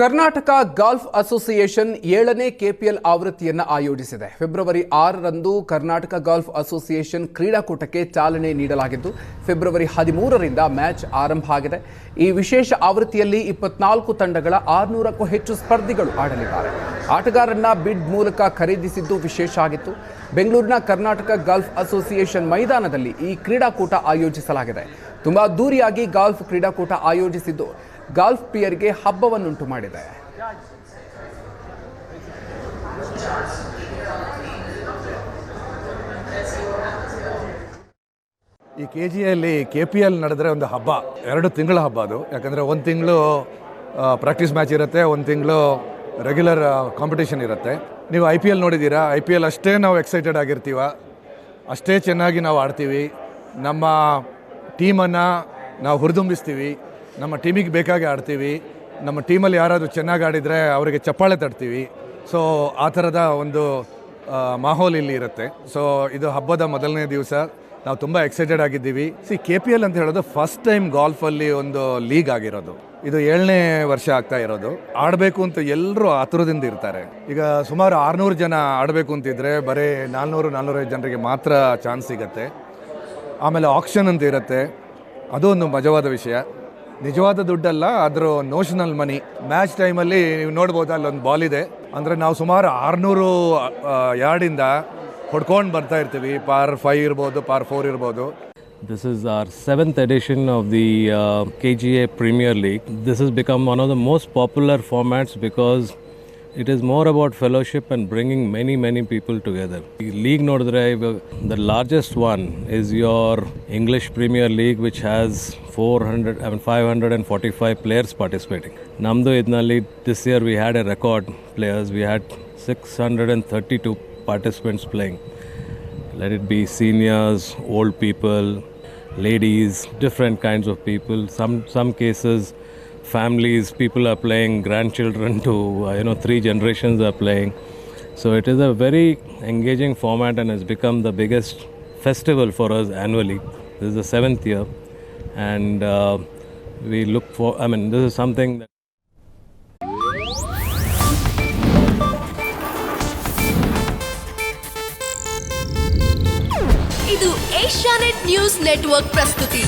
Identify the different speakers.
Speaker 1: Karnataka golf association 7ನೇ KPL ಆವೃತ್ತಿಯನ್ನು ಆಯೋಜಿಸಿದೆ. February 6ರಂದು Karnataka golf association ಕ್ರೀಡಾಕೂಟಕ್ಕೆ ಚಾಲನೆ ನೀಡಲಾಗಿದ್ದು ಫೆಬ್ರವರಿ 13ರಿಂದ ಮ್ಯಾಚ್ ಆರಂಭ ಆಗಿದೆ. ಈ ವಿಶೇಷ ಆವೃತ್ತಿಯಲ್ಲಿ 24 ತಂಡಗಳ 600ಕ್ಕೂ ಹೆಚ್ಚು ಸ್ಪರ್ಧಿಗಳು ಆಡಲಿದ್ದಾರೆ. ಆಟಗಾರರನ್ನ ಬಿಡ್ ಮೂಲಕ ಖರೀದಿಸಿದ್ದು ವಿಶೇಷ ಆಗಿತ್ತು. ಬೆಂಗಳೂರಿನ ಕರ್ನಾಟಕ ಗಾಲ್ಫ್ ಅಸೋಸಿಯೇಷನ್ ಮೈದಾನದಲ್ಲಿ ಈ ಕ್ರೀಡಾಕೂಟ ಆಯೋಜಿಸಲಾಗಿದೆ. ತುಂಬಾ ಅದ್ದೂರಿಯಾಗಿ ಗಾಲ್ಫ್ ಕ್ರೀಡಾಕೂಟ ಆಯೋಜಿಸಿದ್ದು ಗಾಲ್ಫ್ ಪ್ರಿಯರಿಗೆ ಹಬ್ಬವನ್ನುಂಟು ಮಾಡಿದೆ.
Speaker 2: ಈ KGಯಲ್ಲಿ KPL ನಡೆದ್ರೆ ಒಂದು ಹಬ್ಬ, 2 ತಿಂಗಳ ಹಬ್ಬ ಅದು. ಯಾಕಂದರೆ 1 ತಿಂಗಳು ಪ್ರಾಕ್ಟೀಸ್ ಮ್ಯಾಚ್ ಇರುತ್ತೆ, 1 ತಿಂಗಳು ರೆಗ್ಯುಲರ್ ಕಾಂಪಿಟೇಷನ್ ಇರುತ್ತೆ. ನೀವು IPL ನೋಡಿದ್ದೀರಾ, IPL ಅಷ್ಟೇ ನಾವು ಎಕ್ಸೈಟೆಡ್ ಆಗಿರ್ತೀವ, ಅಷ್ಟೇ ಚೆನ್ನಾಗಿ ನಾವು ಆಡ್ತೀವಿ. ನಮ್ಮ ಟೀಮನ್ನು ನಾವು ಹುರಿದುಂಬಿಸ್ತೀವಿ, ನಮ್ಮ ಟೀಮಿಗೆ ಬೇಕಾಗಿ ಆಡ್ತೀವಿ. ನಮ್ಮ ಟೀಮಲ್ಲಿ ಯಾರಾದರೂ ಚೆನ್ನಾಗಿ ಆಡಿದರೆ ಅವರಿಗೆ ಚಪ್ಪಾಳೆ ತಟ್ತೀವಿ. ಸೊ ಆ ಥರದ ಒಂದು ಮಾಹೋಲ್ ಇಲ್ಲಿ ಇರುತ್ತೆ. ಸೊ ಇದು ಹಬ್ಬದ ಮೊದಲನೇ ದಿವಸ, ನಾವು ತುಂಬ ಎಕ್ಸೈಟೆಡ್ ಆಗಿದ್ದೀವಿ. KPL ಅಂತ ಹೇಳೋದು ಫಸ್ಟ್ ಟೈಮ್ ಗಾಲ್ಫಲ್ಲಿ ಒಂದು ಲೀಗ್ ಆಗಿರೋದು. ಇದು 7ನೇ ವರ್ಷ ಆಗ್ತಾ ಇರೋದು. ಆಡಬೇಕು ಅಂತ ಎಲ್ಲರೂ ಆತುರದಿಂದ ಇರ್ತಾರೆ. ಈಗ ಸುಮಾರು 600 ಜನ ಆಡಬೇಕು ಅಂತಿದ್ರೆ ಬರೀ 400-450 ಜನರಿಗೆ ಮಾತ್ರ ಚಾನ್ಸ್ ಸಿಗುತ್ತೆ. ಆಮೇಲೆ ಆಕ್ಷನ್ ಅಂತ ಇರುತ್ತೆ, ಅದು ಒಂದು ಮಜವಾದ ವಿಷಯ. ನಿಜವಾದ ದುಡ್ಡಲ್ಲ, ಅದರ ನೋಷನಲ್ ಮನಿ. ಮ್ಯಾಚ್ ಟೈಮಲ್ಲಿ ನೀವು ನೋಡ್ಬೋದು, ಅಲ್ಲೊಂದು ಬಾಲ್ ಇದೆ ಅಂದರೆ ನಾವು ಸುಮಾರು 600 ಯಾರ್ಡಿಂದ ಹೊಡ್ಕೊಂಡು ಬರ್ತಾ ಇರ್ತೀವಿ. ಪಾರ್ 5 ಇರ್ಬೋದು, ಪಾರ್ 4 ಇರ್ಬೋದು.
Speaker 3: This is our 7th edition of the KGA Premier League. This has become one of the most popular formats because it is more about fellowship and bringing many people together. The league nodre, the largest one is your English Premier League, which has 545 players participating. Namdu idnalli this year we had a record players. We had 632 participants playing. Let it be seniors, old people, ladies, different kinds of people. Some cases families, people are playing, grandchildren to 3 generations are playing. So it is a very engaging format and has become the biggest festival for us annually. This is the 7th year, and we look for, this is something that
Speaker 4: ಇದು Asianet news network ಪ್ರಸ್ತುತಿ.